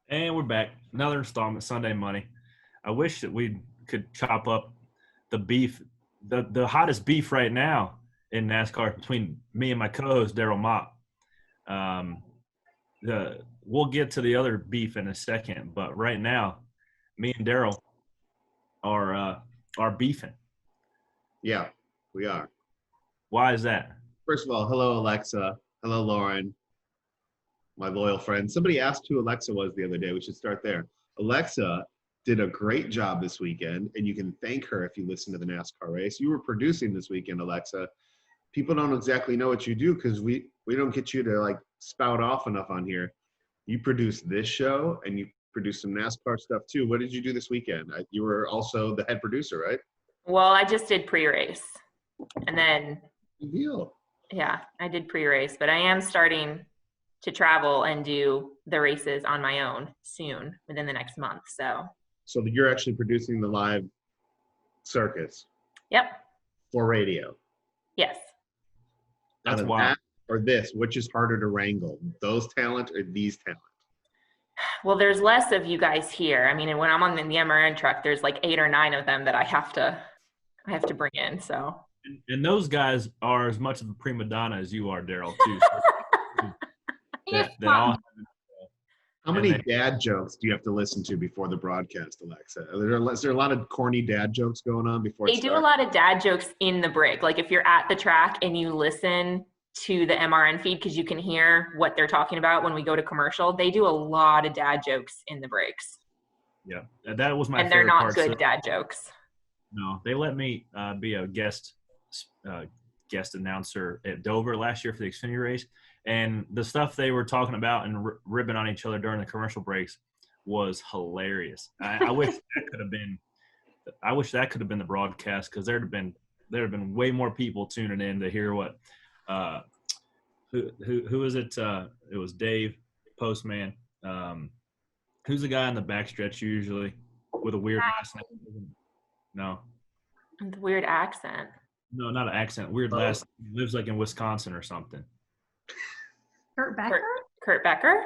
And we're back. Another installment, Sunday Money. I wish that we could chop up the beef, the hottest beef right now in NASCAR between me and my co-host, Daryl Mott. We'll get to the other beef in a second, but right now, me and Daryl are beefing. Yeah, we are. Why is that? First of all, hello, Alexa. Hello, Lauren, my loyal friend. Somebody asked who Alexa was the other day. We should start there. Alexa did a great job this weekend, and you can thank her if you listen to the NASCAR race. You were producing this weekend, Alexa. People don't exactly know what you do because we don't get you to like spout off enough on here. You produce this show, and you produce some NASCAR stuff too. What did you do this weekend? You were also the head producer, right? Well, I just did pre-race, and then Good deal. yeah, I did pre-race, but I am starting to travel and do the races on my own soon, within the next month. So you're actually producing the live circus Yep. for radio. Yes. That's Out of wild. that or this, which is harder to wrangle, those talent or these talent? Well, there's less of you guys here. I mean, when I'm on the MRN truck, there's like 8 or 9 of them that I have to bring in. So. And those guys are as much of a prima donna as you are, Daryl, too. How many dad jokes do you have to listen to before the broadcast, Alexa? Is there a lot of corny dad jokes going on before it They do a starts? lot of dad jokes in the break. Like if you're at the track and you listen to the MRN feed, because you can hear what they're talking about when we go to commercial, they do a lot of dad jokes in the breaks. Yeah, that was my and favorite they're not part. good dad jokes. No, they let me be a guest announcer at Dover last year for the Xfinity race, and the stuff they were talking about and ribbing on each other during the commercial breaks was hilarious. I wish that could have been. I wish that could have been the broadcast, because there'd have been way more people tuning in to hear what. Who is it? It was Dave Postman. Who's the guy in the backstretch usually with a weird last name? No. The weird accent. No, not an accent. Weird last name. He lives like in Wisconsin or something. Kurt Becker? Kurt Becker?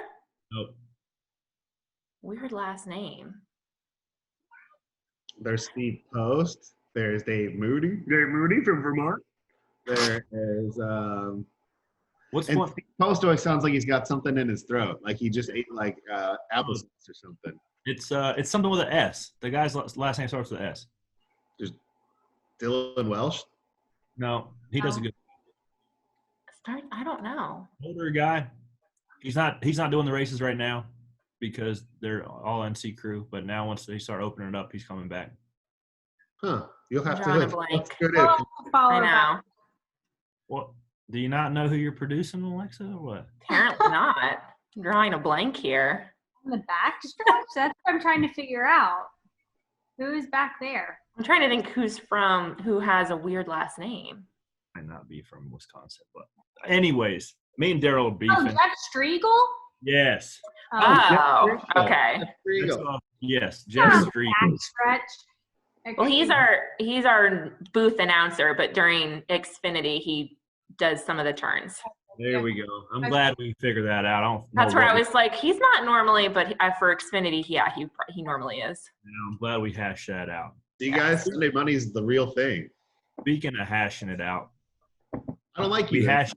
Nope. Weird last name. There's Steve Post. There's Dave Moody. Dave Moody from Vermont. There is What's and one? Steve Post always sounds like he's got something in his throat, like he just ate like applesauce or something. It's something with an S. The guy's last name starts with an S. Just Dylan Welsh. No, he does a good. I don't know. Older guy. He's not doing the races right now because they're all NC crew. But now once they start opening it up, he's coming back. Huh. You'll have Drawing a to blank. Follow I that. know. What? Do you not know who you're producing, Alexa, or what? Apparently not. I'm drawing a blank here. On the backstretch? That's what I'm trying to figure out. Who is back there? I'm trying to think who has a weird last name. Might not be from Wisconsin, but anyways, me and Daryl are Oh, beefing. Jeff Striegel? Yes. Oh, Jeff Striegel. okay. Jeff Striegel. Yes, Jeff Striegel. Backstretch. Okay. Well, he's our booth announcer, but during Xfinity, he does some of the turns. There we go. I'm glad we figured that out. I don't know That's where what I was like, he's not normally, but for Xfinity, yeah, he normally is. I'm glad we hashed that out. You guys, Sunday Money is the real thing. Speaking of hashing it out, I don't like we you. hashed.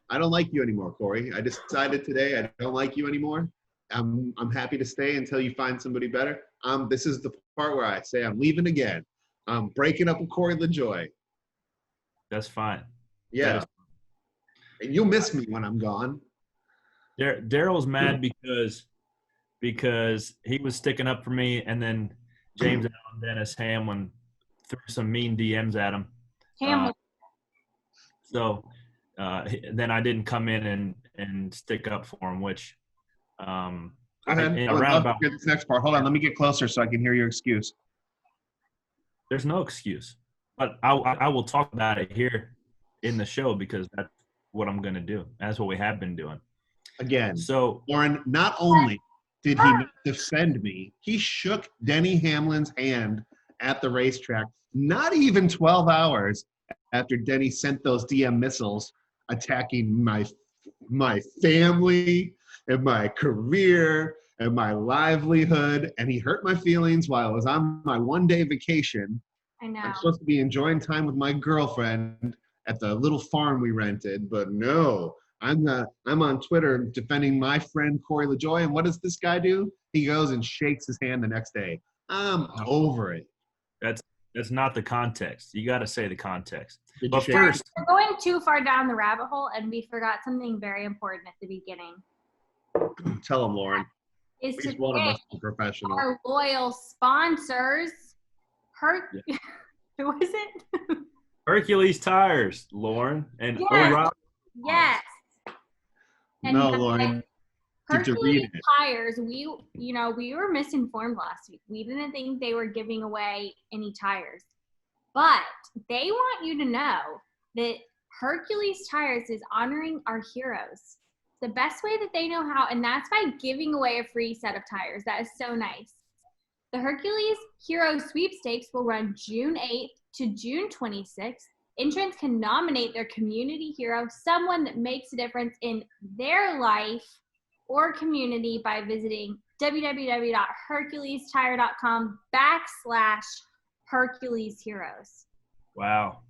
I don't like you anymore, Corey. I decided today I don't like you anymore. I'm happy to stay until you find somebody better. This is the part where I say I'm leaving again. I'm breaking up with Corey LaJoy. That's fine. Yeah. That is- And you'll miss me when I'm gone. Daryl's mad because he was sticking up for me, and then James Allen Dennis Hamlin threw some mean DMs at him. Hamlin. So then I didn't come in and stick up for him, which Go ahead. in I a would love roundabout, to hear this next part. Hold on. Let me get closer so I can hear your excuse. there's no excuse. But I will talk about it here in the show because that's what I'm going to do. That's what we have been doing. Again, So Lauren, not only did he not defend me, he shook Denny Hamlin's hand at the racetrack not even 12 hours after Denny sent those DM missiles attacking my family and my career and my livelihood, and he hurt my feelings while I was on my one-day vacation. I know. I'm supposed to be enjoying time with my girlfriend at the little farm we rented, but no. I'm on Twitter defending my friend Corey LaJoy, and what does this guy do? He goes and shakes his hand the next day. I'm over it. That's not the context. You got to say the context. But first, we're going too far down the rabbit hole, and we forgot something very important at the beginning. Tell him, Lauren. Is Please, to one of us thank is professional. our loyal sponsors. Who is it? Hercules Tires, Lauren, and Yes. Rob. Yes. And No, guys, Lauren. To read Hercules it. Tires, we were misinformed last week. We didn't think they were giving away any tires. But they want you to know that Hercules Tires is honoring our heroes. The best way that they know how, and that's by giving away a free set of tires. That is so nice. The Hercules Hero Sweepstakes will run June 8th to June 26th. Entrants can nominate their community hero, someone that makes a difference in their life or community, by visiting www.herculestire.com/Hercules Heroes. Wow.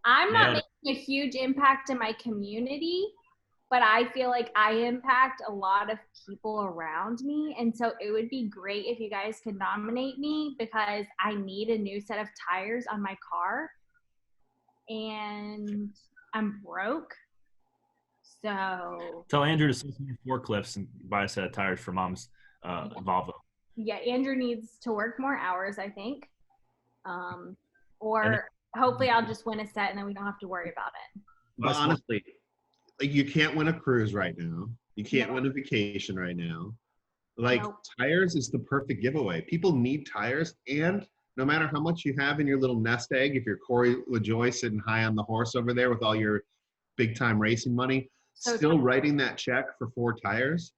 I'm not Nailed it. making a huge impact in my community, but I feel like I impact a lot of people around me. And so it would be great if you guys could nominate me, because I need a new set of tires on my car. And I'm broke. So Tell Andrew to sell some more forklifts and buy a set of tires for Mom's Volvo. yeah, Andrew needs to work more hours, I think. Or hopefully I'll just win a set and then we don't have to worry about it. But honestly, like, you can't win a cruise right now. You can't No. win a vacation right now. Like, Nope. tires is the perfect giveaway. People need tires, and no matter how much you have in your little nest egg, if you're Corey LaJoy sitting high on the horse over there with all your big-time racing money, So still true. writing that check for 4 tires,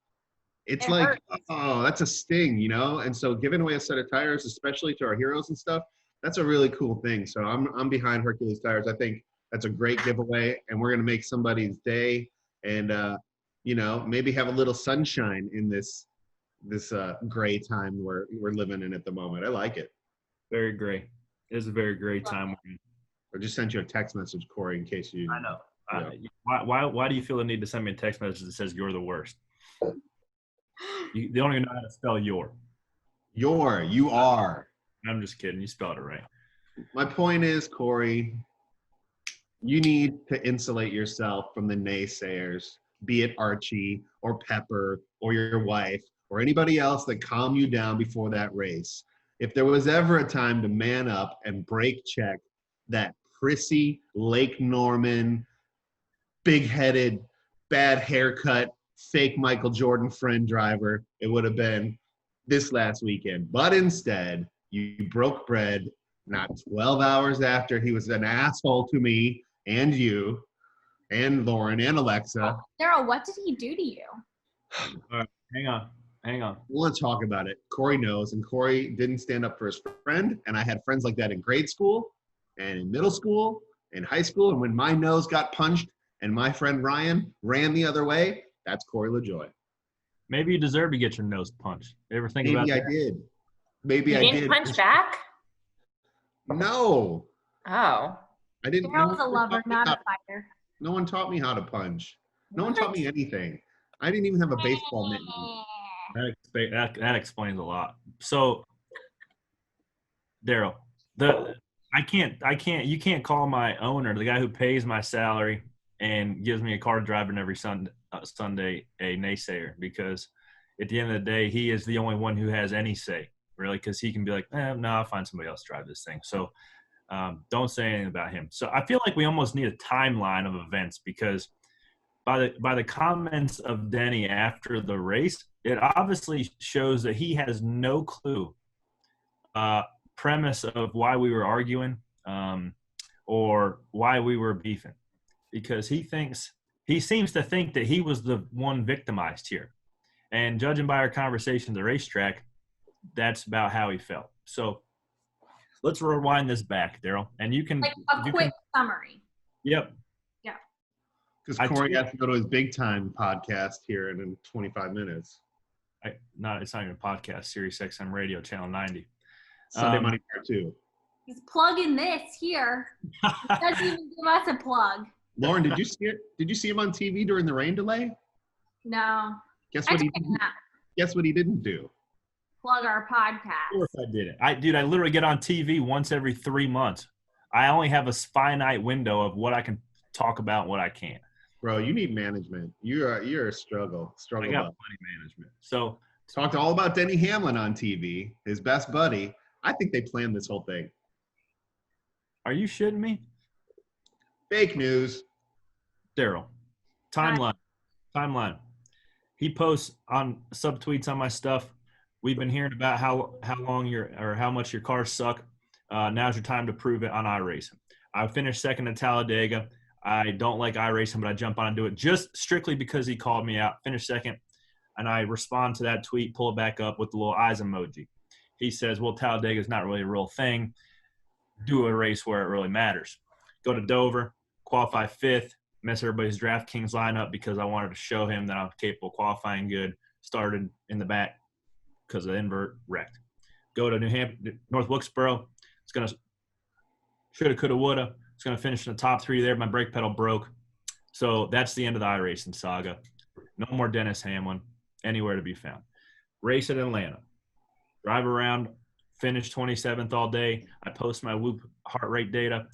it's It like, hurts. oh, that's a sting, you know? And so giving away a set of tires, especially to our heroes and stuff, that's a really cool thing. So I'm behind Hercules Tires. I think that's a great giveaway, and we're going to make somebody's day, and you know, maybe have a little sunshine in this gray time we're living in at the moment. I like it. Very great. It is a very great time. I just sent you a text message, Corey, in case you. I know. Yeah. Why do you feel the need to send me a text message that says you're the worst? They don't even know how to spell your. You are. I'm just kidding. You spelled it right. My point is, Corey, you need to insulate yourself from the naysayers, be it Archie or Pepper or your wife or anybody else that calm you down before that race. If there was ever a time to man up and brake check that prissy Lake Norman, big-headed, bad haircut, fake Michael Jordan friend driver, it would have been this last weekend. But instead, you broke bread not 12 hours after he was an asshole to me and you and Lauren and Alexa. Daryl, what did he do to you? Hang on. We want to talk about it. Corey knows, and Corey didn't stand up for his friend, and I had friends like that in grade school and in middle school and high school, and when my nose got punched and my friend Ryan ran the other way, that's Corey LaJoy. Maybe you deserve to get your nose punched. You ever think about Maybe that? I did. Maybe You I didn't did. punch back? No, Oh. I didn't. Daryl's a one lover, taught me not how- a fighter. No one taught me how to punch. No one taught me anything. I didn't even have a baseball mitt. That explains a lot. So, Daryl, you can't call my owner, the guy who pays my salary and gives me a car driving every Sunday, a naysayer, because at the end of the day, he is the only one who has any say, really, because he can be like, no, I'll find somebody else to drive this thing. So don't say anything about him. So I feel like we almost need a timeline of events, because by the comments of Denny after the race, it obviously shows that he has no clue premise of why we were arguing or why we were beefing, because he seems to think that he was the one victimized here. And judging by our conversation at the racetrack, that's about how he felt. So let's rewind this back, Daryl. And you can Like a quick summary. Yep. Because Corey has to go to his big time podcast here in 25 minutes. It's not even a podcast. Sirius XM Radio, Channel 90. Sunday Money Part 2. He's plugging this here. He doesn't even give us a plug. Lauren, did you see it? Did you see him on TV during the rain delay? No. Guess what he didn't do? Plug our podcast. Of course I didn't. I literally get on TV once every 3 months. I only have a finite window of what I can talk about and what I can't. Bro, you need management. You're a struggle. I got plenty management. So talked all about Denny Hamlin on TV, his best buddy. I think they planned this whole thing. Are you shitting me? Fake news. Daryl. Timeline. He posts on subtweets on my stuff. We've been hearing about how much your cars suck. Now's your time to prove it on iRacing. I finished second in Talladega. I don't like iRacing, but I jump on and do it just strictly because he called me out. Finished second, and I respond to that tweet, pull it back up with the little eyes emoji. He says, well, Talladega is not really a real thing. Do a race where it really matters. Go to Dover, qualify fifth, mess everybody's DraftKings lineup because I wanted to show him that I'm capable of qualifying good. Started in the back because of the invert, wrecked. Go to New Hampshire, North Wilkesboro. It's going to shoulda, coulda, woulda. It's going to finish in the top three there. My brake pedal broke. So that's the end of the iRacing saga. No more Dennis Hamlin anywhere to be found. Race at Atlanta. Drive around, finish 27th all day. I post my Whoop heart rate data,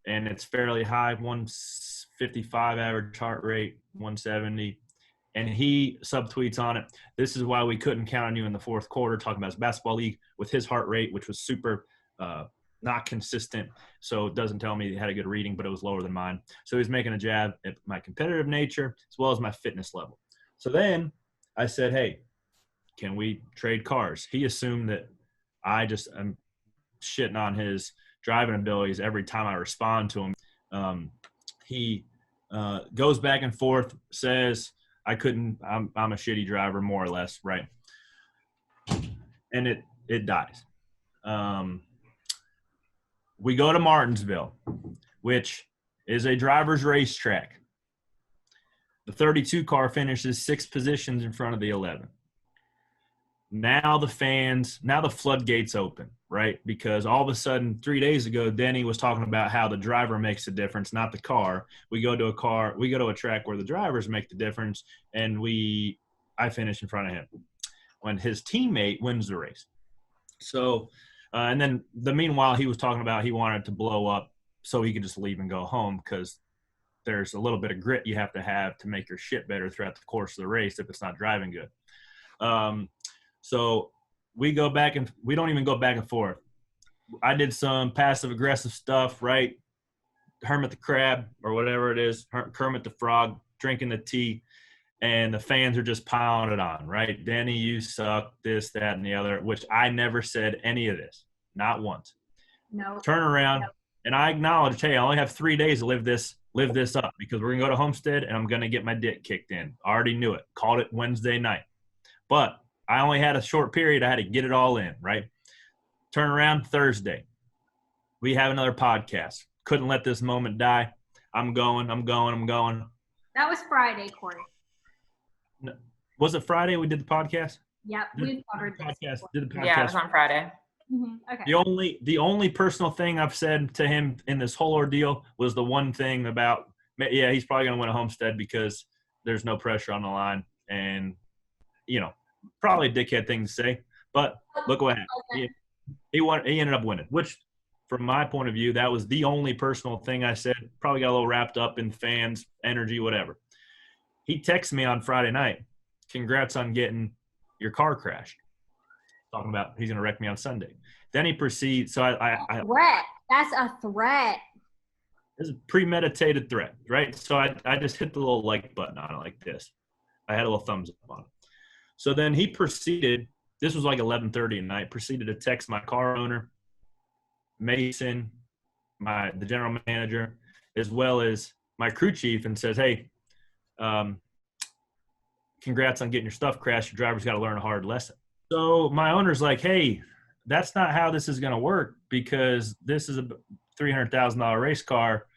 and it's fairly high, 155 average heart rate, 170. And he subtweets on it. This is why we couldn't count on you in the fourth quarter, talking about his basketball league with his heart rate, which was super not consistent. So it doesn't tell me he had a good reading, but it was lower than mine. So he's making a jab at my competitive nature as well as my fitness level. So then I said, hey, can we trade cars? He assumed that I'm shitting on his driving abilities every time I respond to him. He goes back and forth, says I'm a shitty driver, more or less, right? And it dies. We go to Martinsville, which is a driver's racetrack. The 32 car finishes 6 positions in front of the 11. Now the floodgates open, right? Because all of a sudden, 3 days ago, Denny was talking about how the driver makes a difference, not the car. We go to a track where the drivers make the difference, and I finish in front of him when his teammate wins the race. So, and then meanwhile, he was talking about he wanted to blow up so he could just leave and go home because there's a little bit of grit you have to make your shit better throughout the course of the race if it's not driving good. So we go back and we don't even go back and forth. I did some passive aggressive stuff, right? Hermit the crab or whatever it is, Kermit the frog, drinking the tea, and the fans are just piling it on, right? Denny, you suck, this, that, and the other, which I never said any of this, not once. No. Turn around, and I acknowledge, hey, I only have 3 days to live this up because we're going to go to Homestead and I'm going to get my dick kicked in. I already knew it. Called it Wednesday night. But I only had a short period. I had to get it all in, right? Turn around Thursday. We have another podcast. Couldn't let this moment die. I'm going. That was Friday, Corey. No, was it Friday we did the podcast? Yep, we covered this. Did the podcast. Yeah, it was on Friday. Mm-hmm. Okay. The only personal thing I've said to him in this whole ordeal was the one thing about, yeah, he's probably going to win a Homestead because there's no pressure on the line. And, probably a dickhead thing to say, but look what happened. He ended up winning, which from my point of view, that was the only personal thing I said. Probably got a little wrapped up in fans, energy, whatever. He texted me on Friday night, congrats on getting your car crashed. Talking about he's going to wreck me on Sunday. Then he proceeds. So I threat. That's a threat. It's a premeditated threat, right? So I just hit the little like button on it like this. I had a little thumbs up on it. So then he proceeded, this was like 11:30 at night, proceeded to text my car owner, Mason, the general manager, as well as my crew chief and says, hey, congrats on getting your stuff crashed. Your driver's got to learn a hard lesson. So my owner's like, hey, that's not how this is going to work because this is a $300,000 race car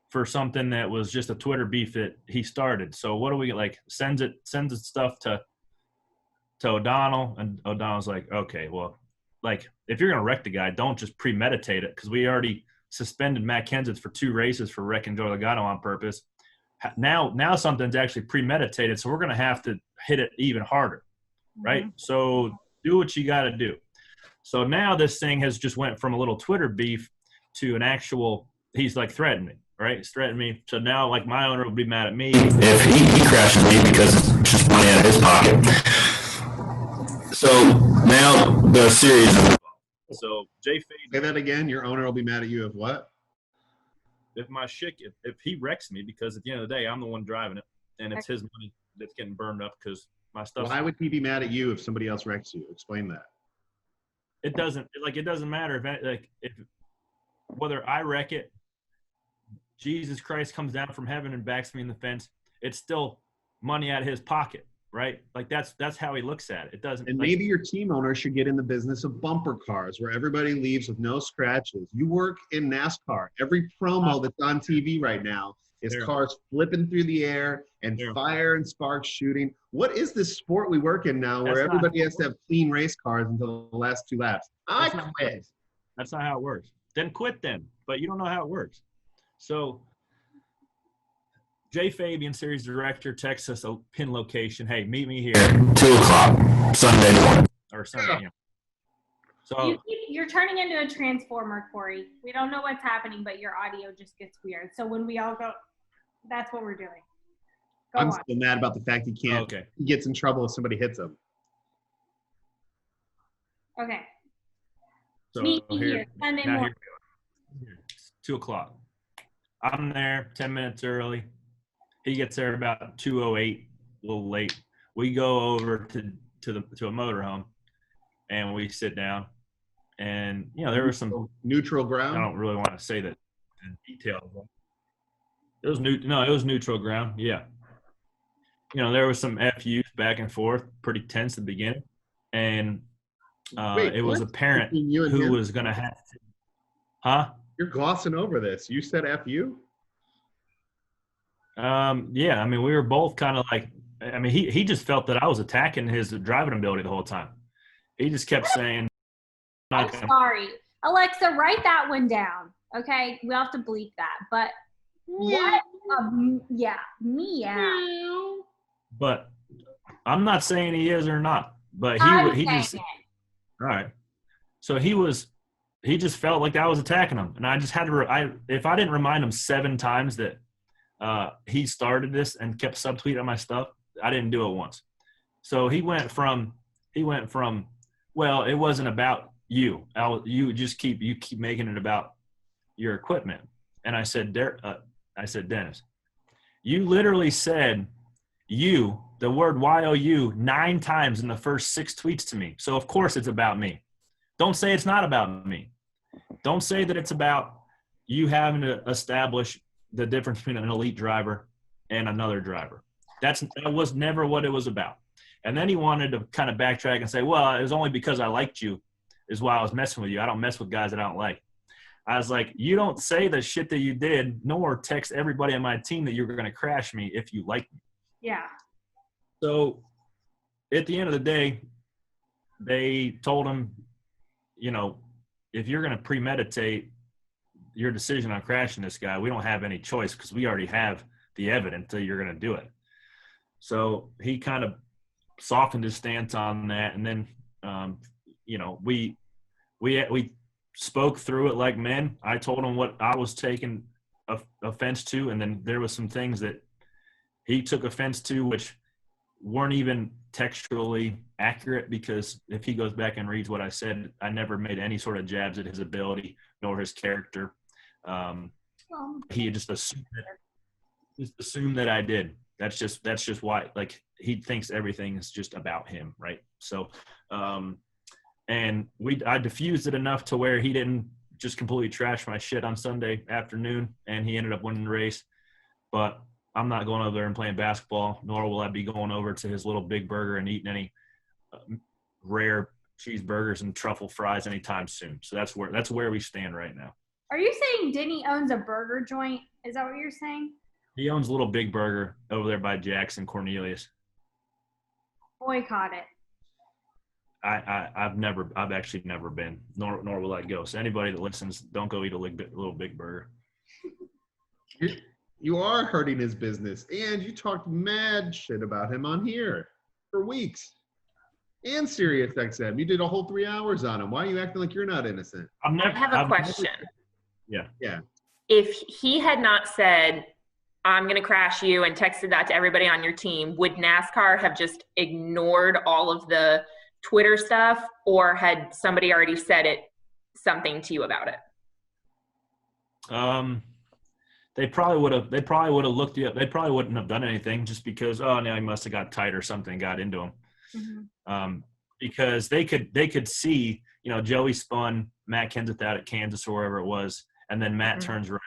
for something that was just a Twitter beef that he started. So what do we get? Like sends it stuff to to O'Donnell, and O'Donnell's like, okay, well, like if you're gonna wreck the guy, don't just premeditate it, because we already suspended Matt Kenseth for 2 races for wrecking Joe Logano on purpose. Now something's actually premeditated, so we're gonna have to hit it even harder, right? Mm-hmm. So do what you got to do. So now this thing has just went from a little Twitter beef to an actual. He's like threatening me, right? He's threatening me. So now, like, my owner will be mad at me if he crashes me because it's just money out of his pocket. So now the series. So Jay Say Fade, that again. Your owner will be mad at you if what? if my shit, if he wrecks me, because at the end of the day, I'm the one driving it, and it's his money that's getting burned up because my stuff. Why would he be mad at you if somebody else wrecks you? Explain that. It doesn't matter if whether I wreck it, Jesus Christ comes down from heaven and backs me in the fence. It's still money out of his pocket, right? Like that's how he looks at it. It doesn't. And like, maybe your team owner should get in the business of bumper cars where everybody leaves with no scratches. You work in NASCAR. Every promo that's on TV right now is cars flipping through the air and fire and sparks shooting. What is this sport we work in now where everybody has to have clean race cars until the last 2 laps? I quit. That's not how it works. Then quit then. But you don't know how it works. So Jay Fabian, series director, texts us a pin location. Hey, meet me here. 2:00 Sunday morning. Or Sunday. Yeah. So You're turning into a transformer, Corey. We don't know what's happening, but your audio just gets weird. So when we all go, that's what we're doing. I'm still mad about the fact he can't. Okay. He gets in trouble if somebody hits him. Okay. So Meet me here Sunday morning. 2:00. I'm there 10 minutes early. He gets there about 2:08, a little late. We go over to a motorhome, and we sit down. And there was some neutral ground. I don't really want to say that in detail. It was it was neutral ground. Yeah. There was some FUs back and forth, pretty tense at the beginning, and it was apparent who was going to have to. Huh? You're glossing over this. You said FU? Yeah. I mean, we were both kind of like. I mean, he just felt that I was attacking his driving ability the whole time. He just kept saying. I'm sorry. Alexa, write that one down. Okay? We'll have to bleep that. But what? Meow. But I'm not saying he is or not. But he just. All right. So he just felt like I was attacking him. And I just had to if I didn't remind him 7 times that he started this and kept subtweeting my stuff, I didn't do it once. So he went from well, it wasn't about you. You keep making it about your equipment. And I said, Dennis, you literally said the word YOU 9 times in the first 6 tweets to me. So of course it's about me. Don't say it's not about me. Don't say that it's about you having to establish the difference between an elite driver and another driver. That was never what it was about. And then he wanted to kind of backtrack and say, well, it was only because I liked you is why I was messing with you. I don't mess with guys that I don't like. I was like, you don't say the shit that you did, nor text everybody on my team that you're going to crash me if you like me. Yeah. So at the end of the day, they told him, if you're going to premeditate your decision on crashing this guy, we don't have any choice because we already have the evidence that you're going to do it. So he kind of softened his stance on that. And then, we spoke through it like men. I told him what I was taking offense to. And then there was some things that he took offense to, which weren't even textually accurate, because if he goes back and reads what I said, I never made any sort of jabs at his ability nor his character. He just assumed that I did. That's just why, like, he thinks everything is just about him, right? So, and I diffused it enough to where he didn't just completely trash my shit on Sunday afternoon, and he ended up winning the race. But I'm not going over there and playing basketball, nor will I be going over to his little Big Burger and eating any rare cheeseburgers and truffle fries anytime soon. So that's where we stand right now. Are you saying Denny owns a burger joint? Is that what you're saying? He owns a little Big Burger over there by Jackson Cornelius. Boycott it. I've actually never been, nor will I go. So anybody that listens, don't go eat a little Big Burger. You are hurting his business, and you talked mad shit about him on here for weeks. And Sirius XM, you did a whole 3 hours on him. Why are you acting like you're not innocent? I have a question. Yeah. If he had not said, I'm going to crash you, and texted that to everybody on your team, would NASCAR have just ignored all of the Twitter stuff, or had somebody already said something to you about it? They probably would have looked you up. They probably wouldn't have done anything just because, oh, now he must have got tight or something got into him. Mm-hmm. Because they could see, Joey spun Matt Kenseth out at Kansas or wherever it was, and then Matt turns around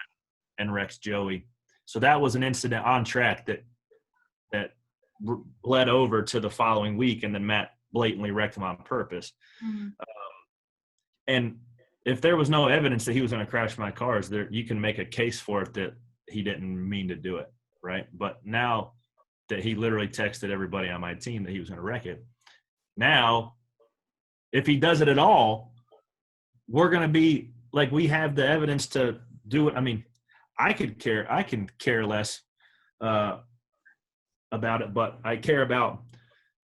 and wrecks Joey. So that was an incident on track that led over to the following week, and then Matt blatantly wrecked him on purpose. Mm-hmm. And if there was no evidence that he was going to crash my cars, you can make a case for it that he didn't mean to do it, right? But now that he literally texted everybody on my team that he was going to wreck it, now if he does it at all, we're going to be like, we have the evidence to do it. I mean, I can care less about it, but I care about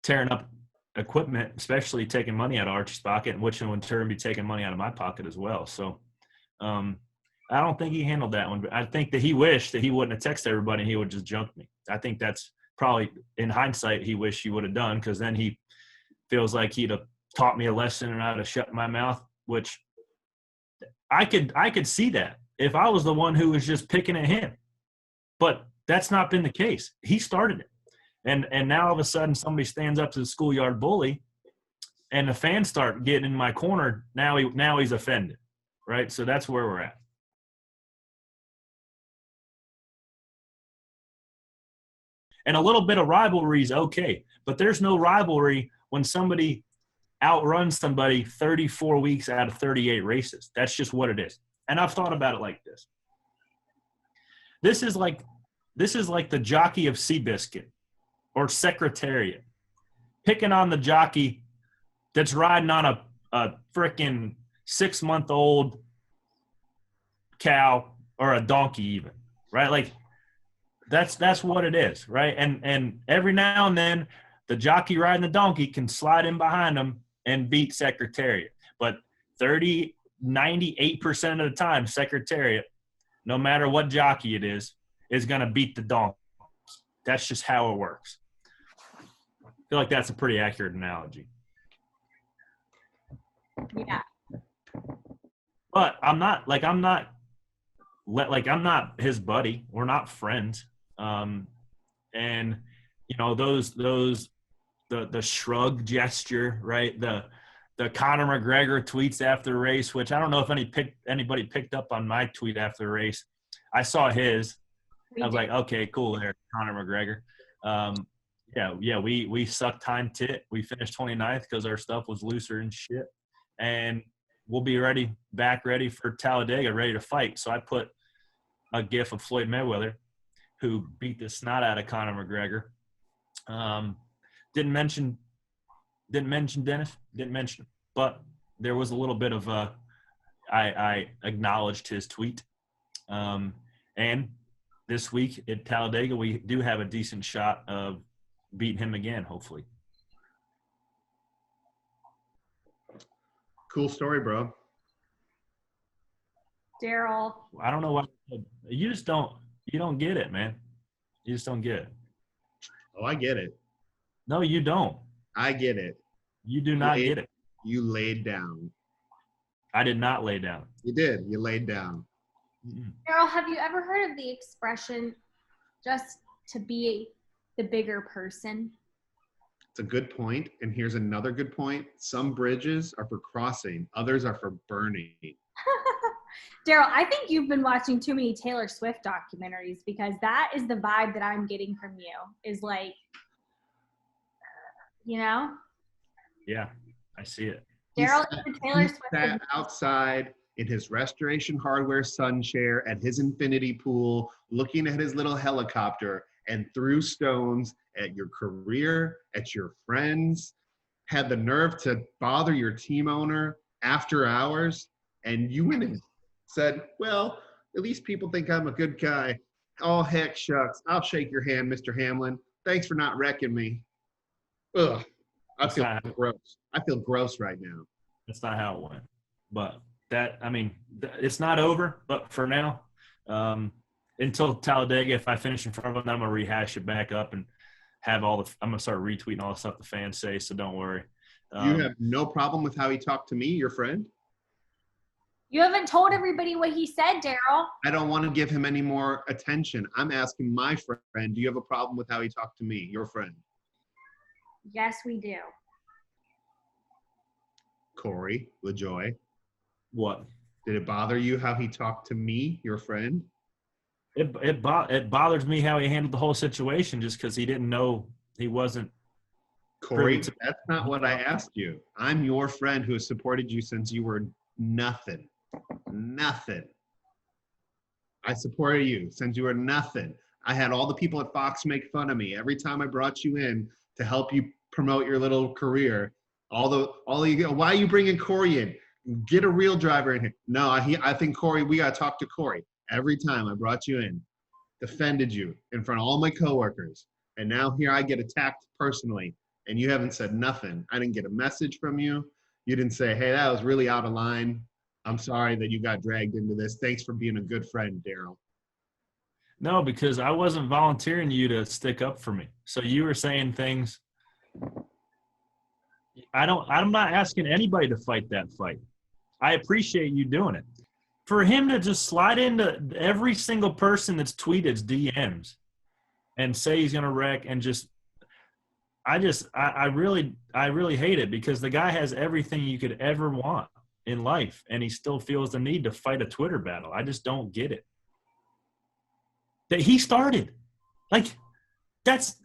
tearing up equipment, especially taking money out of Archie's pocket, which will in turn be taking money out of my pocket as well. So I don't think he handled that one, but I think that he wished that he wouldn't have texted everybody and he would just junk me. I think that's probably, in hindsight, he wished he would have done, because then he feels like he'd have taught me a lesson and I'd have shut my mouth, which I could see that if I was the one who was just picking at him. But that's not been the case. He started it. And now all of a sudden somebody stands up to the schoolyard bully and the fans start getting in my corner. Now he's offended, right? So that's where we're at. And a little bit of rivalry is okay, but there's no rivalry when somebody outruns somebody 34 weeks out of 38 races. That's just what it is. And I've thought about it like this. This is like the jockey of Seabiscuit or Secretariat, picking on the jockey that's riding on a frickin' 6-month-old cow or a donkey even, right? Like that's what it is, right? And every now and then the jockey riding the donkey can slide in behind him and beat Secretariat. But 98% of the time, Secretariat, no matter what jockey it is going to beat the donkey. That's just how it works. I feel like that's a pretty accurate analogy. Yeah. But I'm not his buddy. We're not friends. And the shrug gesture, right? The Conor McGregor tweets after the race, which I don't know if anybody picked up on my tweet after the race. I saw his. I was like, okay, cool there, Conor McGregor. We sucked time tit. We finished 29th because our stuff was looser and shit. And we'll be back ready for Talladega, ready to fight. So I put a gif of Floyd Mayweather, who beat the snot out of Conor McGregor. Didn't mention Dennis. Didn't mention him. But there was a little bit of I acknowledged his tweet. And this week at Talladega, we do have a decent shot of beating him again, hopefully. Cool story, bro. Daryl. I don't know why you don't get it, man. You just don't get it. Oh, I get it. No, you don't. I get it. You do not get it. You laid down. I did not lay down. You did. You laid down. Daryl, have you ever heard of the expression, just to be the bigger person? It's a good point. And here's another good point. Some bridges are for crossing. Others are for burning. Daryl, I think you've been watching too many Taylor Swift documentaries, because that is the vibe that I'm getting from you, is like, Yeah, I see it. Daryl, he sat outside in his Restoration Hardware sun chair at his infinity pool, looking at his little helicopter, and threw stones at your career, at your friends, had the nerve to bother your team owner after hours, and you went and said, well, at least people think I'm a good guy. Oh, heck shucks. I'll shake your hand, Mr. Hamlin. Thanks for not wrecking me. Ugh. I feel gross. I feel gross right now. That's not how it went. But it's not over, but for now, until Talladega, if I finish in front of them, then I'm going to rehash it back up and I'm going to start retweeting all the stuff the fans say, so don't worry. You have no problem with how he talked to me, your friend? You haven't told everybody what he said, Daryl. I don't want to give him any more attention. I'm asking my friend, do you have a problem with how he talked to me, your friend? Yes, we do. Corey LaJoy. What? Did it bother you how he talked to me, your friend? It bothers me how he handled the whole situation just because he didn't know he wasn't. Corey, that's not what I asked you. I'm your friend who has supported you since you were nothing. Nothing. I supported you since you were nothing. I had all the people at Fox make fun of me every time I brought you in to help you promote your little career. Why are you bringing Corey in? Get a real driver in here. No, I think Corey, we got to talk to Corey. Every time I brought you in, defended you in front of all my coworkers. And now here I get attacked personally, and you haven't said nothing. I didn't get a message from you. You didn't say, hey, that was really out of line. I'm sorry that you got dragged into this. Thanks for being a good friend, Daryl. No, because I wasn't volunteering you to stick up for me. So you were saying things. I'm not asking anybody to fight that fight. I appreciate you doing it. For him to just slide into every single person that's tweeted DMs and say he's going to wreck and I really hate it because the guy has everything you could ever want in life, and he still feels the need to fight a Twitter battle. I just don't get it. That he started. Like, that's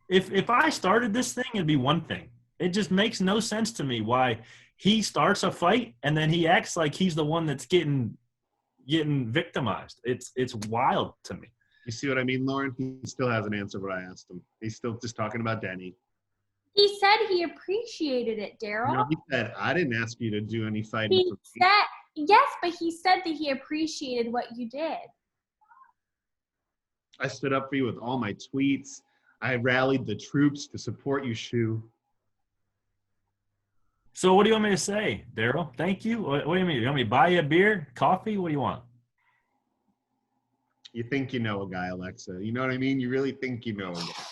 if I started this thing, it'd be one thing. It just makes no sense to me why he starts a fight and then he acts like he's the one that's getting victimized. It's wild to me. You see what I mean, Lauren? He still hasn't answered what I asked him. He's still just talking about Denny. He said he appreciated it, Daryl. No, he said, I didn't ask you to do any fighting. He said, yes, but he said that he appreciated what you did. I stood up for you with all my tweets. I rallied the troops to support you, Shu. So what do you want me to say, Daryl? Thank you? What do you mean? You want me to buy you a beer, coffee? What do you want? You think you know a guy, Alexa. You know what I mean? You really think you know a guy.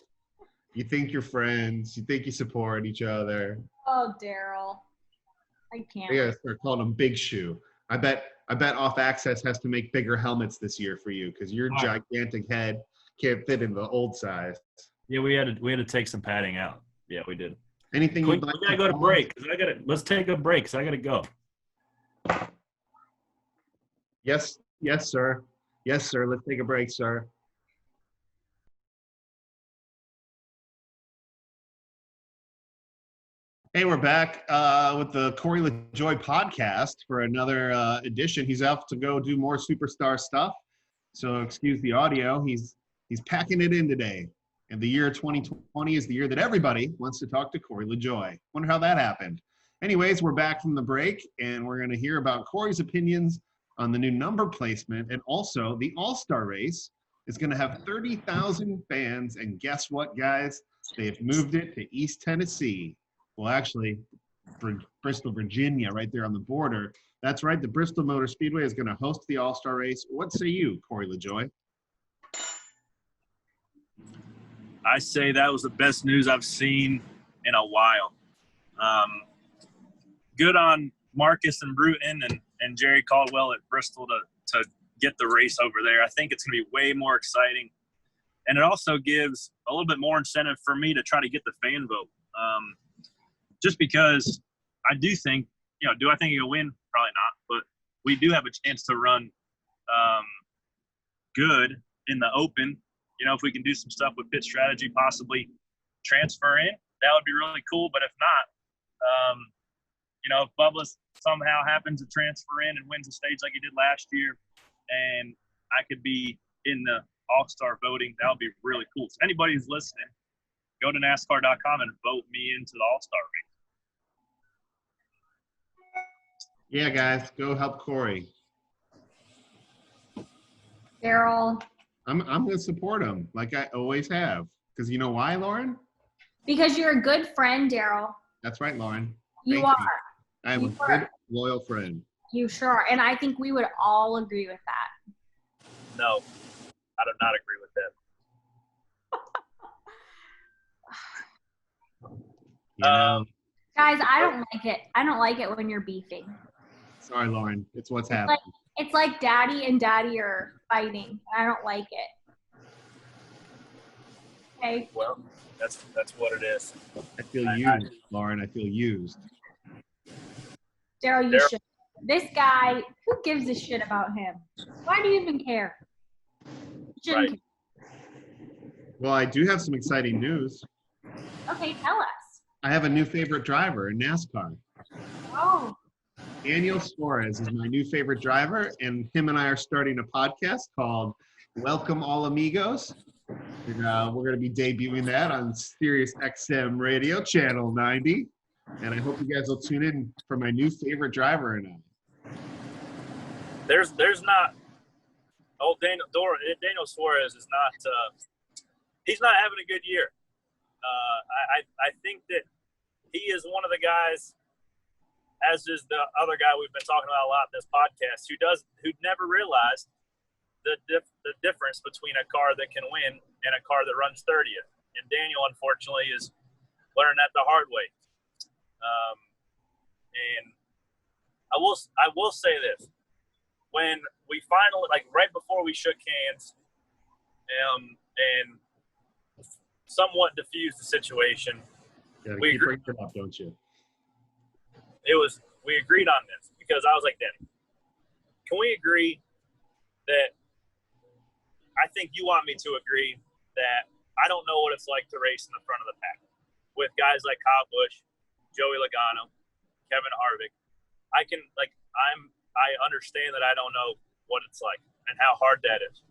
You think you're friends. You think you support each other. Oh, Daryl. I can't. I gotta start calling him Big Shoe. I bet Off Access has to make bigger helmets this year for you because your gigantic head can't fit in the old size. Yeah, we had to take some padding out. Yeah, we did. Anything we you'd like gotta go to break. Let's take a break because I gotta go. Yes, sir. Yes, sir. Let's take a break, sir. Hey, we're back with the Corey LaJoy podcast for another edition. He's off to go do more superstar stuff, so excuse the audio. He's packing it in today. And the year 2020 is the year that everybody wants to talk to Corey LaJoy. Wonder how that happened. Anyways, we're back from the break, and we're going to hear about Corey's opinions on the new number placement, and also the All-Star race is going to have 30,000 fans. And guess what, guys? They've moved it to East Tennessee. Well, actually, Bristol, Virginia, right there on the border. That's right. The Bristol Motor Speedway is going to host the All-Star race. What say you, Corey LaJoy? I say that was the best news I've seen in a while. Good on Marcus and Bruton and Jerry Caldwell at Bristol to get the race over there. I think it's going to be way more exciting. And it also gives a little bit more incentive for me to try to get the fan vote. Just because I do think, do I think he'll win? Probably not. But we do have a chance to run good in the open. If we can do some stuff with pit strategy, possibly transfer in, that would be really cool. But if not, if Bubba somehow happens to transfer in and wins the stage like he did last year, and I could be in the All-Star voting, that would be really cool. So anybody who's listening, go to NASCAR.com and vote me into the All-Star race. Yeah, guys, go help Corey. Daryl. I'm going to support him like I always have. Because you know why, Lauren? Because you're a good friend, Daryl. That's right, Lauren. You Thank are. you. I am You a are. good, loyal friend. You sure are. And I think we would all agree with that. No, I do not agree with that. You know? Guys, I don't like it. I don't like it when you're beefing. Sorry, Lauren. It's what's happening. It's like daddy and daddy are fighting. I don't like it. Okay. Well, that's what it is. I feel used, Lauren. I feel used. Daryl, you should. This guy, who gives a shit about him? Why do you even care? You shouldn't Right. care. Well, I do have some exciting news. Okay, tell us. I have a new favorite driver in NASCAR. Oh, Daniel Suarez is my new favorite driver, and him and I are starting a podcast called Welcome All Amigos. And, we're going to be debuting that on Sirius XM Radio, Channel 90. And I hope you guys will tune in for my new favorite driver and I. There's not. Oh, Daniel Suarez is not. He's not having a good year. I think that he is one of the guys, as is the other guy we've been talking about a lot in this podcast, who never realized the difference between a car that can win and a car that runs 30th. And Daniel, unfortunately, is learning that the hard way. And I will say this: when we finally, like right before we shook hands, and somewhat diffused the situation, We keep bringing it up, don't you? We agreed on this because I was like, Denny, can we agree that I think you want me to agree that I don't know what it's like to race in the front of the pack with guys like Kyle Busch, Joey Logano, Kevin Harvick. I understand that I don't know what it's like and how hard that is,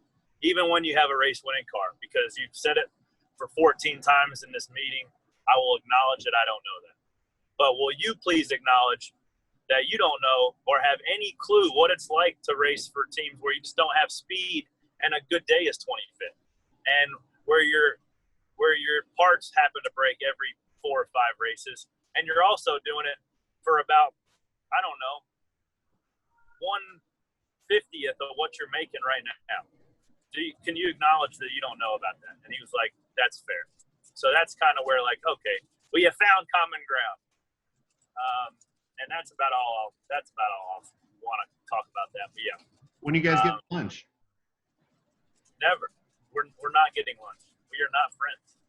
even when you have a race winning car, because you've said it for 14 times in this meeting. I will acknowledge that I don't know that. But will you please acknowledge that you don't know or have any clue what it's like to race for teams where you just don't have speed and a good day is 25th, and where your parts happen to break every 4 or 5 races, and you're also doing it for about, I don't know, 1/50th of what you're making right now. Can you acknowledge that you don't know about that? And he was like, that's fair. So that's kind of where, like, okay, we have found common ground. And that's about all I'll want to talk about that. But yeah. When you guys get lunch? Never. We're not getting lunch. We are not friends.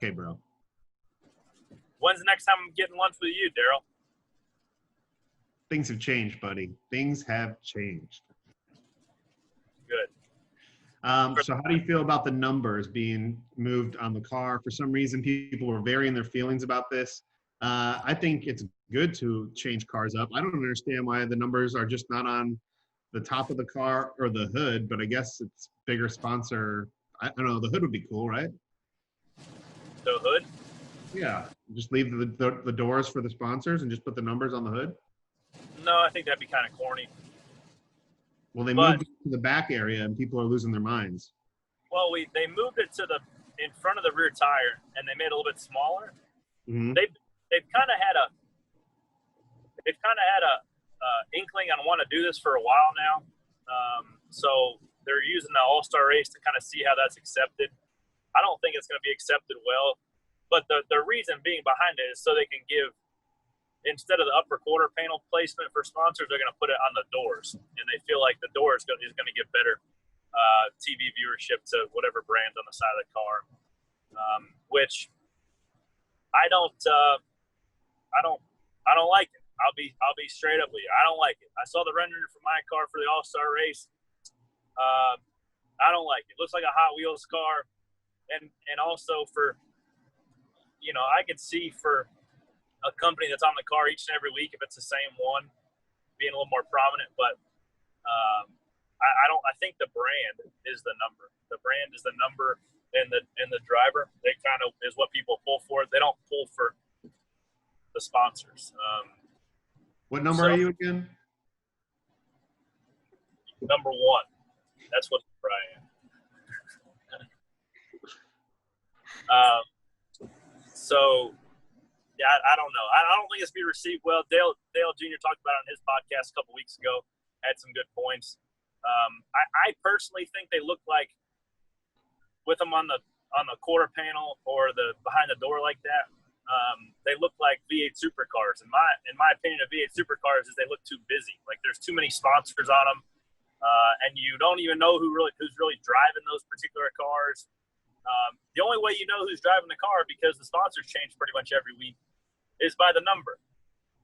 Okay, bro. When's the next time I'm getting lunch with you, Daryl? Things have changed, buddy. Things have changed. Good. So how do you feel about the numbers being moved on the car? For some reason, people were varying their feelings about this. I think it's good to change cars up. I don't understand why the numbers are just not on the top of the car or the hood, but I guess it's bigger sponsor. I don't know. The hood would be cool, right? The hood? Yeah. Just leave the doors for the sponsors and just put the numbers on the hood? No, I think that'd be kind of corny. Well, they moved it to the back area, and people are losing their minds. Well, they moved it to in front of the rear tire, and they made it a little bit smaller. Mm-hmm. They've kind of had a inkling on want to do this for a while now. So they're using the All-Star race to kind of see how that's accepted. I don't think it's going to be accepted well, but the reason being behind it is so they can give, instead of the upper quarter panel placement for sponsors, they're going to put it on the doors, and they feel like the door is going to give better TV viewership to whatever brand's on the side of the car, which I don't like it. I'll be straight up with you. I don't like it. I saw the rendering for my car for the All-Star race. I don't like it. It looks like a Hot Wheels car, and also for, I could see for a company that's on the car each and every week, if it's the same one, being a little more prominent. But I think the brand is the number. The brand is the number, and the driver, they kind of is what people pull for. They don't pull for the sponsors. What number are you again? Number 1. That's what I am. So, yeah, I don't know. I don't think it's be received well. Dale Jr. talked about it on his podcast a couple weeks ago. Had some good points. I personally think they look like, with them on the quarter panel or the behind the door like that, they look like V8 supercars. In my opinion of V8 supercars is they look too busy. Like there's too many sponsors on them, and you don't even know who's really driving those particular cars. The only way you know who's driving the car, because the sponsors change pretty much every week, is by the number.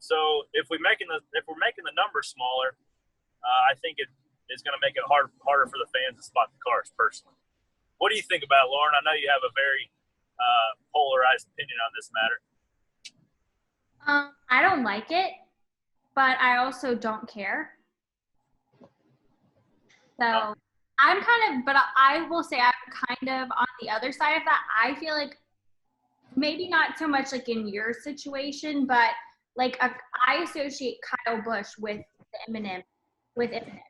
So if we're making the number smaller, I think it is going to make it harder for the fans to spot the cars. Personally, what do you think about it, Lauren? I know you have a very polarized opinion on this matter. I don't like it, but I also don't care. So I will say I'm kind of on the other side of that. I feel like maybe not so much like in your situation, but like I associate Kyle Busch with the M&M, with M&Ms.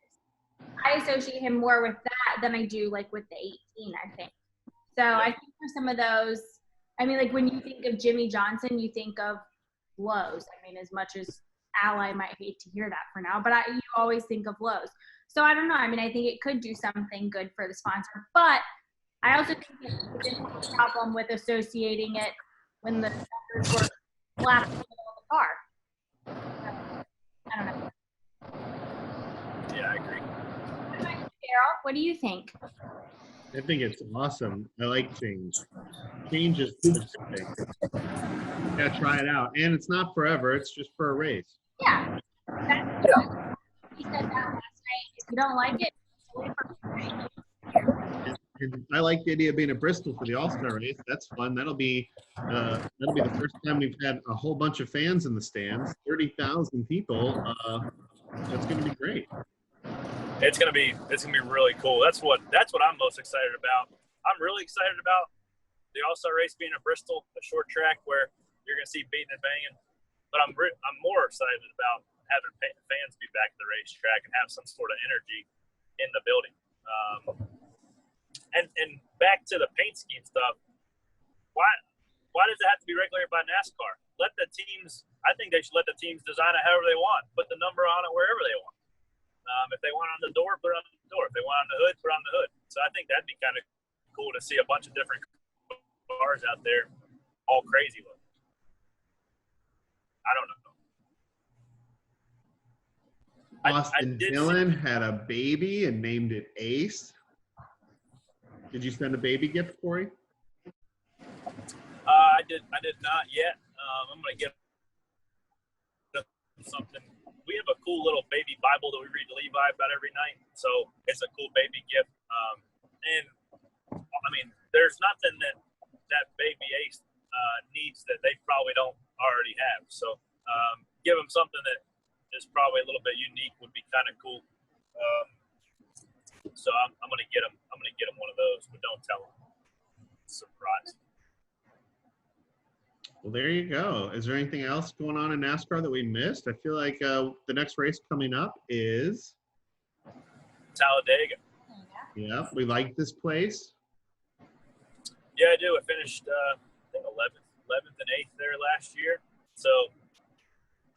I associate him more with that than I do like with the 18, I think. So I think for some of those, I mean, like when you think of Jimmy Johnson, you think of Lowe's. I mean, as much as Ally might hate to hear that for now, but you always think of Lowe's. So I don't know. I mean, I think it could do something good for the sponsor, but I also think there's a problem with associating it when the numbers were flat in the middle of the car. So, I don't know. Yeah, I agree. Daryl, what do you think? I think it's awesome. I like change. Change is interesting. You gotta try it out. And it's not forever, it's just for a race. Yeah. He said that last night. If you don't like it, it's only for a race. And I like the idea of being at Bristol for the All-Star race. That's fun. That'll be the first time we've had a whole bunch of fans in the stands. 30,000 people. That's going to be great. It's gonna be really cool. That's what I'm most excited about. I'm really excited about the All-Star race being at Bristol, a short track where you're gonna see beating and banging. But I'm more excited about having fans be back at the racetrack and have some sort of energy in the building. And back to the paint scheme stuff. Why does it have to be regulated by NASCAR? I think they should let the teams design it however they want. Put the number on it wherever they want. If they want it on the door, put it on the door. If they want it on the hood, put it on the hood. So I think that'd be kind of cool to see a bunch of different cars out there, all crazy looking. I don't know. Austin Dillon had a baby and named it Ace. Did you send a baby gift, Corey? I did not yet. I'm gonna get something. We have a cool little baby Bible that we read to Levi about every night, so it's a cool baby gift. And I mean, there's nothing that baby Ace needs that they probably don't already have. So give him something that is probably a little bit unique would be kind of cool. So I'm gonna get him. I'm gonna get him one of those, but don't tell him. Surprise. Well, there you go. Is there anything else going on in NASCAR that we missed? I feel like the next race coming up is Talladega. Yeah, we like this place. Yeah, I do. I finished I think 11th and 8th there last year. So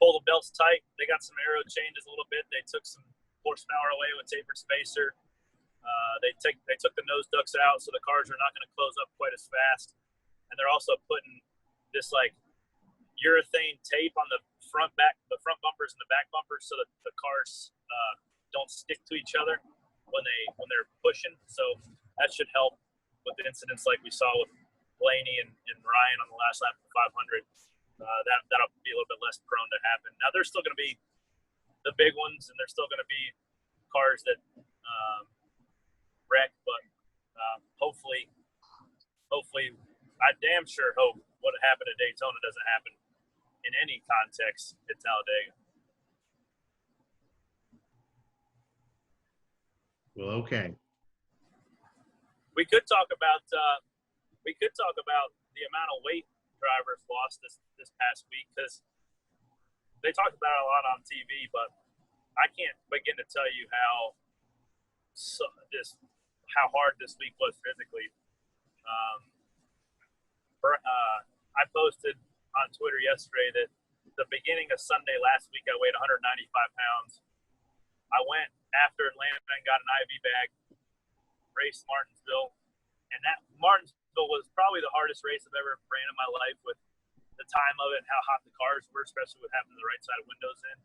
pull the belts tight. They got some aero changes a little bit. They took some horsepower away with tapered spacer. They took the nose ducts out, so the cars are not going to close up quite as fast. And they're also putting this like urethane tape on the front bumpers and the back bumpers, so that the cars don't stick to each other when they're pushing. So that should help with the incidents like we saw with Blaney and Ryan on the last lap of the 500. That'll be a little bit less prone to happen. Now there's still going to be the big ones, and there's still going to be cars that wreck, but hopefully, I damn sure hope what happened at Daytona doesn't happen in any context at Talladega. Well, okay. We could talk about the amount of weight drivers lost this past week, because they talked about it a lot on TV, but I can't begin to tell you how hard this week was physically. I posted on Twitter yesterday that the beginning of Sunday last week, I weighed 195 pounds. I went after Atlanta and got an IV bag, raced Martinsville, and that Martinsville was probably the hardest race I've ever ran in my life, with the time of it and how hot the cars were, especially with having the right side of windows in.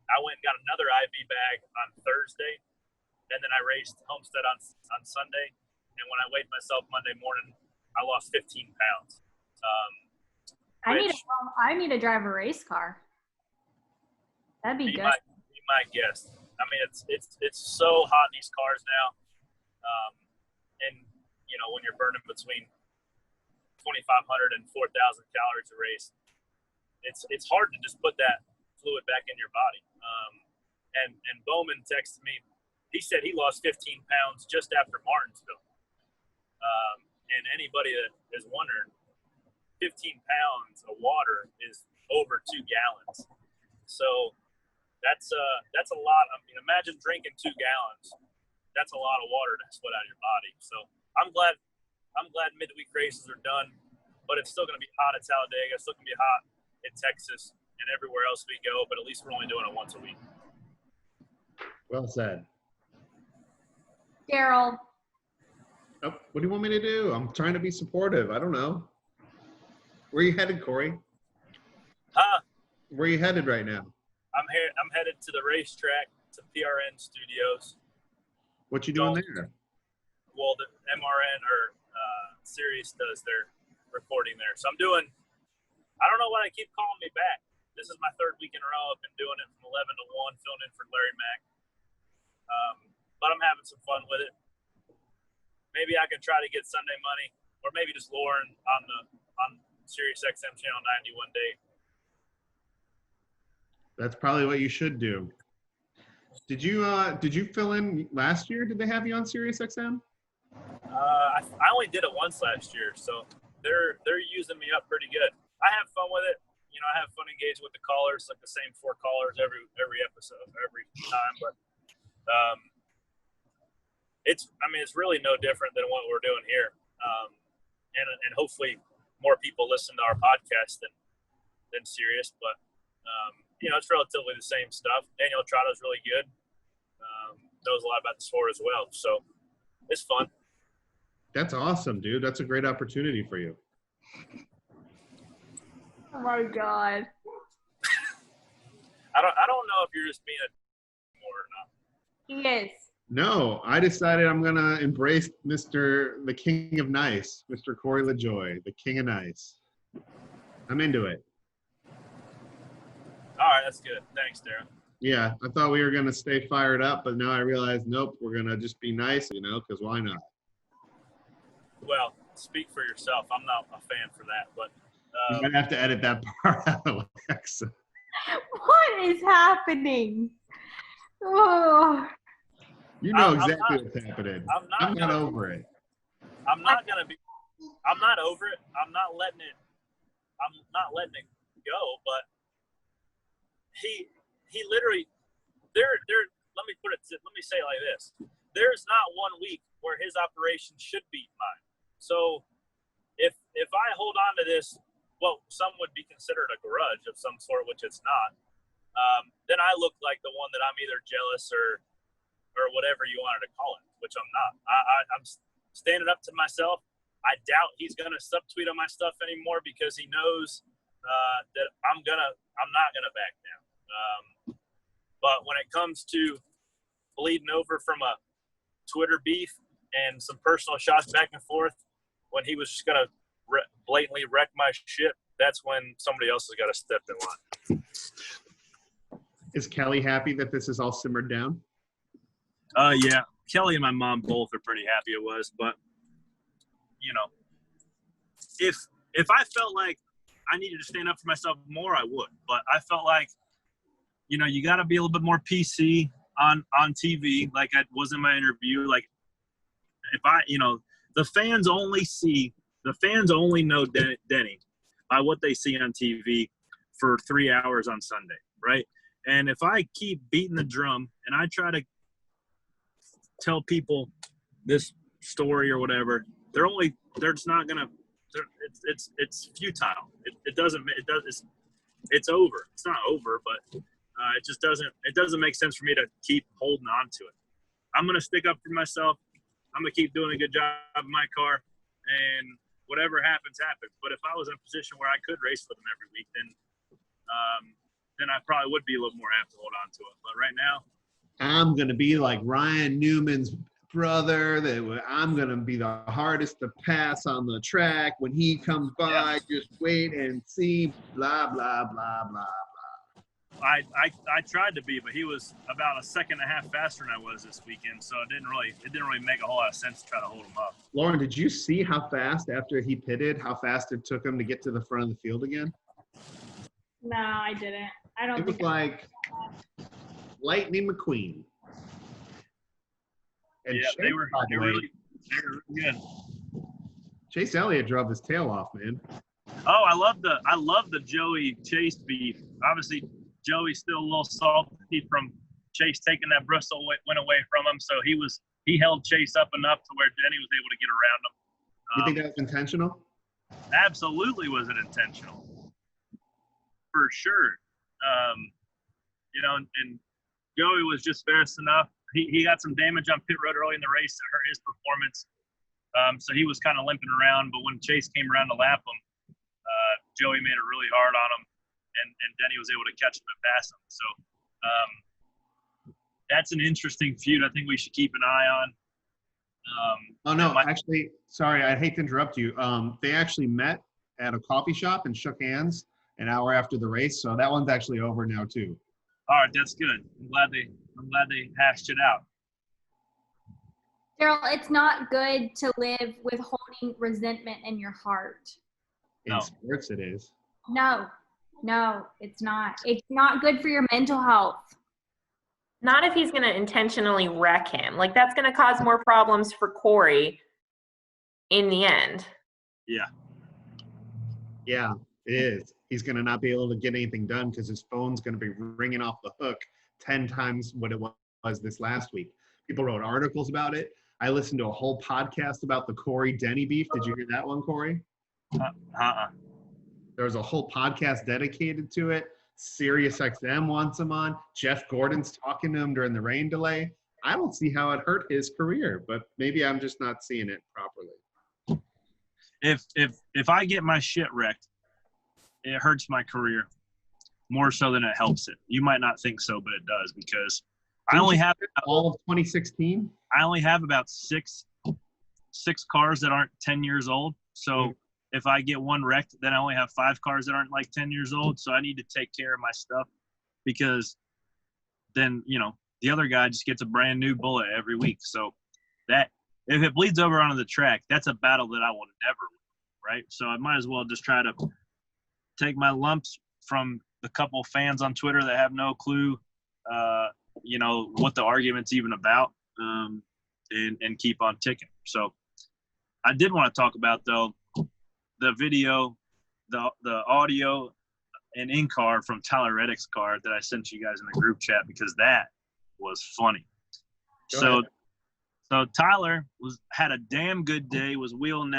I went and got another IV bag on Thursday, and then I raced Homestead on Sunday. And when I weighed myself Monday morning, I lost 15 pounds. I need to drive a race car. That'd be good. Be my guest. I mean, it's so hot in these cars now, and you know, when you're burning between 2,500 and 4,000 calories a race, it's hard to just put that fluid back in your body. And Bowman texted me. He said he lost 15 pounds just after Martinsville. And anybody that is wondering, 15 pounds of water is over 2 gallons. So that's a lot. I mean, imagine drinking 2 gallons. That's a lot of water to sweat out of your body. So I'm glad midweek races are done, but it's still going to be hot at Talladega. It's still going to be hot in Texas and everywhere else we go, but at least we're only doing it once a week. Well said. Daryl. Oh, what do you want me to do? I'm trying to be supportive. I don't know. Where are you headed, Corey? Where are you headed right now? I'm headed to the racetrack, to PRN Studios. What you doing there? Well, the MRN or Sirius does their recording there. So I don't know why they keep calling me back. This is my 3rd week in a row. I've been doing it from 11 to 1, filling in for Larry Mack. But I'm having some fun with it. Maybe I can try to get Sunday money, or maybe just Lauren on Sirius XM Channel 90 one day. That's probably what you should do. Did you fill in last year? Did they have you on Sirius XM? I only did it once last year, so they're using me up pretty good. I have fun with it. You know, I have fun engaging with the callers, like the same 4 callers every episode, every time. But it's really no different than what we're doing here. And hopefully more people listen to our podcast than Sirius. But you know, it's relatively the same stuff. Daniel Trotta's really good. Knows a lot about the sport as well, so it's fun. That's awesome, dude. That's a great opportunity for you. Oh my God. I don't know if you're just being a or not. He is. No, I decided I'm gonna embrace the King of Nice, Mr. Corey LaJoy, the King of Nice. I'm into it. All right, that's good. Thanks, Darren. Yeah, I thought we were gonna stay fired up, but now I realize, nope, we're gonna just be nice, you know, because why not? Well, speak for yourself. I'm not a fan for that, but you might have to edit that part out, Alexa. What is happening? Oh. You know exactly what's happening. I'm not over it. I'm not over it. I'm not letting it go. But he literally let me say it like this. There's not one week where his operation should beat mine. So if I hold on to this, what some would be considered a grudge of some sort, which it's not, then I look like the one that I'm either jealous or whatever you wanted to call it, which I'm not. I'm standing up to myself. I doubt he's gonna subtweet on my stuff anymore because he knows that I'm not gonna back down. But when it comes to bleeding over from a Twitter beef and some personal shots back and forth, when he was just gonna blatantly wreck my shit, that's when somebody else has got to step in line. Is Kelly happy that this is all simmered down? Yeah. Kelly and my mom both are pretty happy it was, but you know, if I felt like I needed to stand up for myself more, I would. But I felt like, you know, you got to be a little bit more PC on TV, like I was in my interview. Like, the fans only know Denny by what they see on TV for 3 hours on Sunday, right? And if I keep beating the drum and I try to tell people this story or whatever, they're just not gonna. It's futile. It's over. It's not over, but it just doesn't make sense for me to keep holding on to it. I'm gonna stick up for myself. I'm gonna keep doing a good job in my car, and whatever happens, happens. But if I was in a position where I could race for them every week, then I probably would be a little more apt to hold on to it. But right now, I'm going to be like Ryan Newman's brother. I'm going to be the hardest to pass on the track. When he comes by, just wait and see, blah, blah, blah, blah, blah. I tried to be, but he was about a second and a half faster than I was this weekend, so it didn't really make a whole lot of sense to try to hold him up. Lauren, did you see how fast after he pitted, how fast it took him to get to the front of the field again? No, I didn't. I don't It was think like Lightning McQueen. And Yeah, they were really good. Chase Elliott drove his tail off, man. Oh, I love the Joey Chase beef. Obviously, Joey's still a little salty from Chase taking that Bristol went away from him, so he held Chase up enough to where Denny was able to get around him. You think that was intentional? Absolutely was it intentional. For sure. And Joey was just fast enough. He got some damage on pit road early in the race that hurt his performance. So he was kind of limping around, but when Chase came around to lap him, Joey made it really hard on him, and Denny was able to catch him and pass him. So that's an interesting feud I think we should keep an eye on. Actually, sorry, I hate to interrupt you. They actually met at a coffee shop and shook hands an hour after the race, so that one's actually over now too. All right, that's good. I'm glad they hashed it out. Daryl, it's not good to live with holding resentment in your heart. In sports, it is. No, it's not. It's not good for your mental health. Not if he's going to intentionally wreck him. Like, that's going to cause more problems for Corey in the end. Yeah. Yeah, it is. He's going to not be able to get anything done because his phone's going to be ringing off the hook 10 times what it was this last week. People wrote articles about it. I listened to a whole podcast about the Corey-Denny beef. Did you hear that one, Corey? There was a whole podcast dedicated to it. SiriusXM wants him on. Jeff Gordon's talking to him during the rain delay. I don't see how it hurt his career, but maybe I'm just not seeing it properly. If I get my shit wrecked, it hurts my career more so than it helps it. You might not think so, but it does, because I only have all of 2016. I only have about six cars that aren't 10 years old. So if I get one wrecked, then I only have 5 cars that aren't like 10 years old. So I need to take care of my stuff, because then, the other guy just gets a brand new bullet every week. So that if it bleeds over onto the track, that's a battle that I will never win, right? So I might as well just try to take my lumps from the couple fans on Twitter that have no clue, what the argument's even about, and keep on ticking. So I did want to talk about, though, the video, the audio and in-car from Tyler Redick's car that I sent you guys in the group chat, because that was funny. So Tyler had a damn good day, was wheeling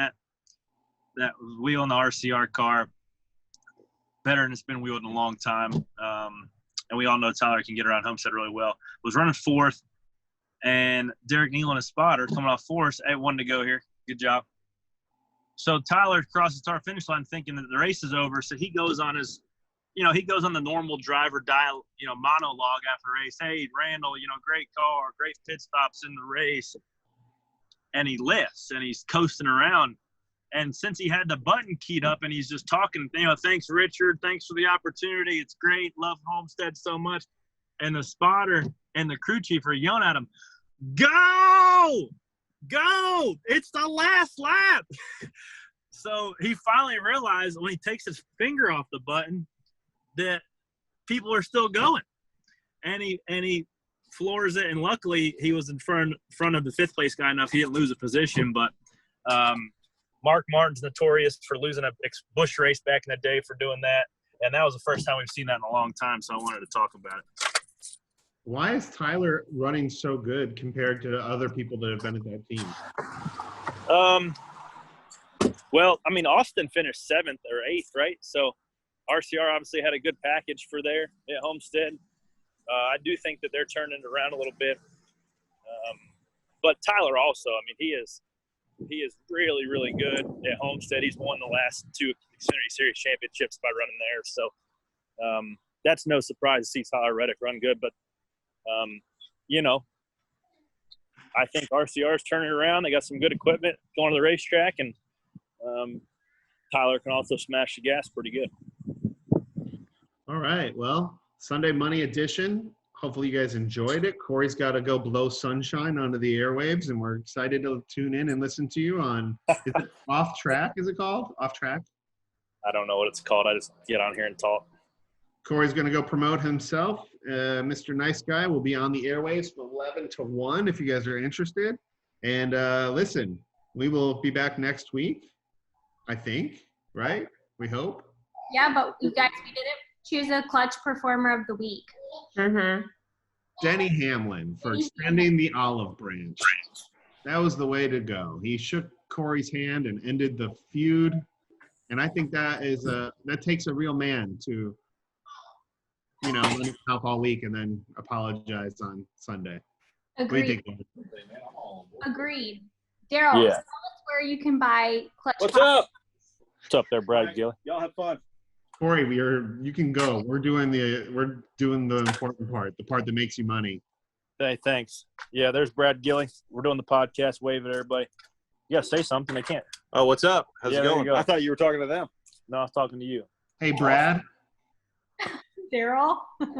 the RCR car better than it's been wheeled in a long time. And we all know Tyler can get around Homestead really well. Was running 4th, and Derek Neal and his spotter coming off 4th. Hey, 1 to go here. Good job. So Tyler crosses the start finish line thinking that the race is over. So he goes on his, he goes on the normal driver dial, monologue after the race. Hey, Randall, great car, great pit stops in the race. And he lifts and he's coasting around. And since he had the button keyed up and he's just talking, thanks, Richard. Thanks for the opportunity. It's great. Love Homestead so much. And the spotter and the crew chief are yelling at him, go! It's the last lap. So he finally realized when he takes his finger off the button that people are still going. And he floors it. And luckily he was in front of the 5th place guy enough he didn't lose a position. But Mark Martin's notorious for losing a bush race back in the day for doing that. And that was the first time we've seen that in a long time, so I wanted to talk about it. Why is Tyler running so good compared to other people that have been at that team? Well, I mean, Austin finished 7th or 8th, right? So RCR obviously had a good package for there at Homestead. I do think that they're turning it around a little bit. But Tyler also, I mean, he is really, really good at Homestead. He's won the last 2 Xfinity Series championships by running there. So that's no surprise to see Tyler Redick run good. But, I think RCR is turning around. They got some good equipment going to the racetrack, and Tyler can also smash the gas pretty good. All right. Well, Sunday Money edition. Hopefully you guys enjoyed it. Corey's got to go blow sunshine onto the airwaves, and we're excited to tune in and listen to you on – is it Off Track, is it called? Off Track? I don't know what it's called. I just get on here and talk. Corey's going to go promote himself. Mr. Nice Guy will be on the airwaves from 11 to 1 if you guys are interested. And listen, we will be back next week, I think, right? We hope. Yeah, but you guys, we didn't choose a clutch performer of the week. Mm-hmm. Denny Hamlin for extending the olive branch. That was the way to go. He shook Corey's hand and ended the feud. And I think that takes a real man to, run his mouth all week and then apologize on Sunday. Agreed. Agreed. Daryl, Yeah. tell us where you can buy clutch. What's up? What's up there, Brad Gilly? Y'all have fun. Corey, you can go. We're doing the important part, the part that makes you money. Hey, thanks. Yeah, there's Brad Gilly. We're doing the podcast. Wave at everybody. Yeah, say something. They can't. Oh, what's up? How's Yeah, it there going? you go. I thought you were talking to them. No, I was talking to you. Hey, Brad. Daryl.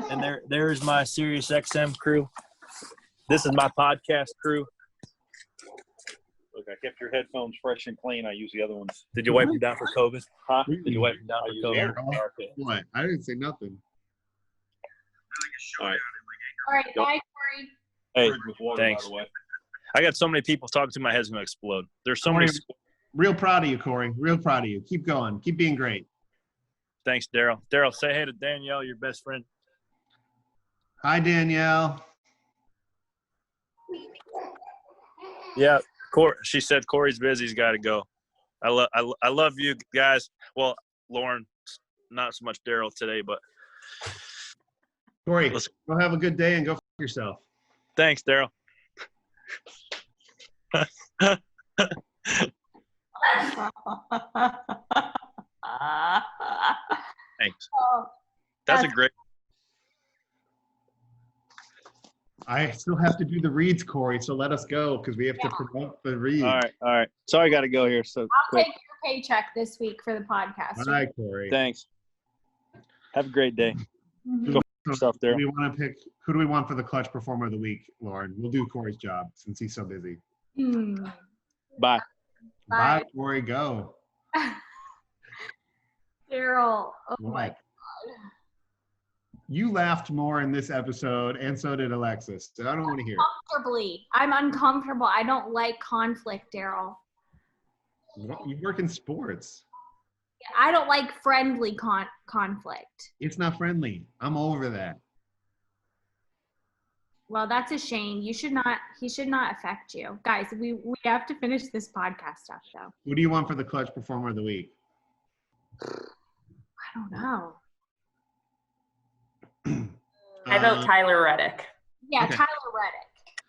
And there's my Sirius XM crew. This is my podcast crew. Look, I kept your headphones fresh and clean. I use the other ones. Did you wipe them down for COVID? Huh? Did you wipe them down for COVID? Daryl. What? I didn't say nothing. All right. All right, bye, Corey. Hey, With water, thanks. by the way. I got so many people talking to me, my head's going to explode. There's so many. Real proud of you, Corey. Real proud of you. Keep going. Keep being great. Thanks, Daryl. Daryl, say hey to Danielle, your best friend. Hi, Danielle. Yeah, she said Corey's busy. He's got to go. I love you guys. Well, Lauren, not so much Daryl today, but Corey, go have a good day and go yourself. thanks, Daryl. Thanks. That's a great. I still have to do the reads, Corey, so let us go because we have to promote the reads. All right. Sorry, I got to go here. So I'll quick. take your paycheck this week for the podcast. All right, Corey. Thanks. Have a great day. Mhm. Go for yourself, Who Daryl. do we want for the clutch performer of the week, Lauren? We'll do Corey's job since he's so busy. Bye. Bye, Corey. Go. Daryl. Oh my What? God. You laughed more in this episode, and so did Alexis. So I don't want to hear it. Comfortably. I'm uncomfortable. I don't like conflict, Daryl. You work in sports. I don't like friendly conflict. It's not friendly. I'm over that. Well, that's a shame. He should not affect you. Guys, we have to finish this podcast stuff though. Who do you want for the clutch performer of the week? I don't know. I vote Tyler Redick. Yeah, Okay. Tyler Redick.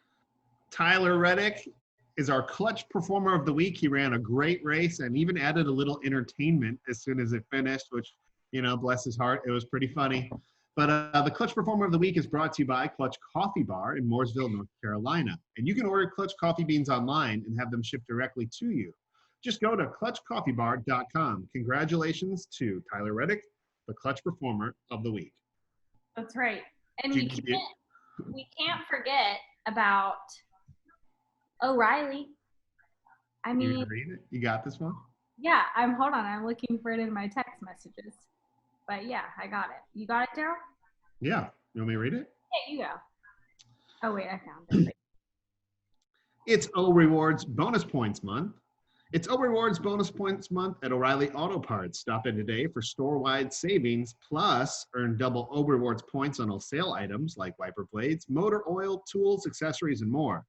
Tyler Redick is our clutch performer of the week. He ran a great race and even added a little entertainment as soon as it finished, which, bless his heart, it was pretty funny. But the clutch performer of the week is brought to you by Clutch Coffee Bar in Mooresville, North Carolina. And you can order Clutch coffee beans online and have them shipped directly to you. Just go to clutchcoffeebar.com. Congratulations to Tyler Redick, the clutch performer of the week. That's right. And Did we can't forget about O'Reilly. I You mean, read it? You got this one? yeah, hold on. I'm looking for it in my text messages. But yeah, I got it. You got it, Daryl? Yeah. You want me to read it? Yeah, you go. Oh, wait, I found it. It's O Rewards Bonus Points Month. It's O Rewards bonus points month at O'Reilly Auto Parts. Stop in today for store-wide savings, plus earn double O Rewards points on all sale items like wiper blades, motor oil, tools, accessories, and more.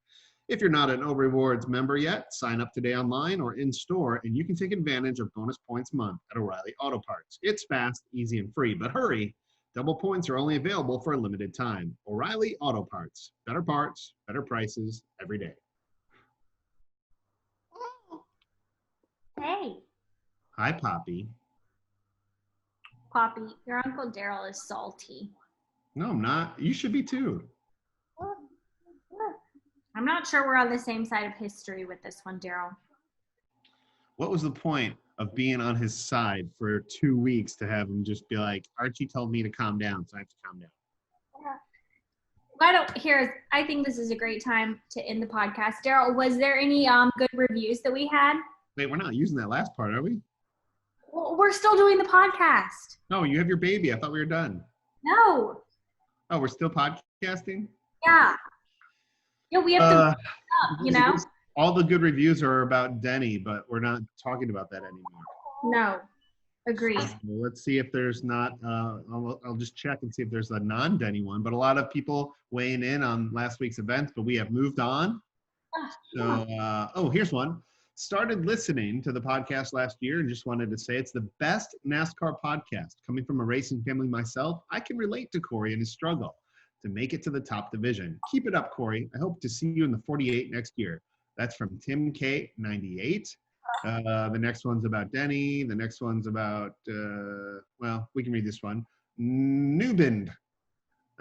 If you're not an O Rewards member yet, sign up today online or in-store, and you can take advantage of bonus points month at O'Reilly Auto Parts. It's fast, easy, and free, but hurry. Double points are only available for a limited time. O'Reilly Auto Parts. Better parts, better prices every day. Hey, Hi, Poppy. Poppy, your Uncle Daryl is salty. No, I'm not. You should be too. I'm not sure we're on the same side of history with this one, Daryl. What was the point of being on his side for 2 weeks to have him just be like, Archie told me to calm down, so I have to calm down? I think this is a great time to end the podcast. Daryl, was there any good reviews that we had? Wait, we're not using that last part, are we? Well, we're still doing the podcast. No, you have your baby. I thought we were done. No. Oh, we're still podcasting? Yeah. Yeah, we have to up, you know? All the good reviews are about Denny, but we're not talking about that anymore. No. Agreed. Well, let's see if there's not, I'll just check and see if there's a non-Denny one, but a lot of people weighing in on last week's events, but we have moved on. So, here's one. Started listening to the podcast last year and just wanted to say it's the best NASCAR podcast. Coming from a racing family myself, I can relate to Corey and his struggle to make it to the top division. Keep it up, Corey. I hope to see you in the 48 next year. That's from Tim K 98. The next one's about Denny. The next one's about, we can read this one. Newbind.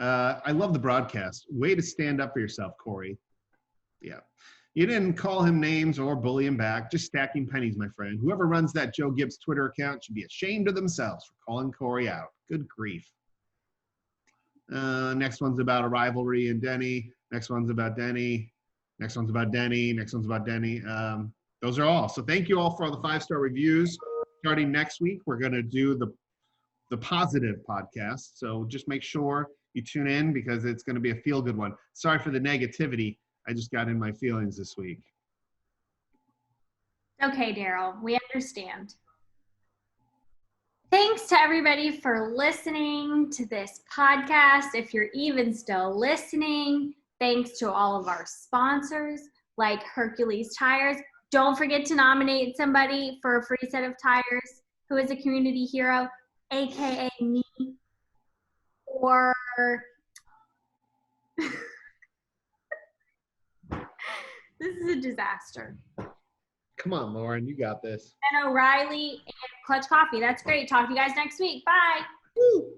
I love the broadcast. Way to stand up for yourself, Corey. Yeah. You didn't call him names or bully him back, just stacking pennies, my friend. Whoever runs that Joe Gibbs Twitter account should be ashamed of themselves for calling Corey out. Good grief. Next one's about a rivalry in Denny. Next one's about Denny. Next one's about Denny. Next one's about Denny. Those are all. So thank you all for all the 5-star reviews. Starting next week, we're going to do the positive podcast. So just make sure you tune in because it's going to be a feel-good one. Sorry for the negativity. I just got in my feelings this week. Okay, Daryl, we understand. Thanks to everybody for listening to this podcast. If you're even still listening, thanks to all of our sponsors like Hercules Tires. Don't forget to nominate somebody for a free set of tires who is a community hero, aka me, or this is a disaster. Come on, Lauren, you got this. And O'Reilly and Clutch Coffee. That's great. Talk to you guys next week. Bye. Woo.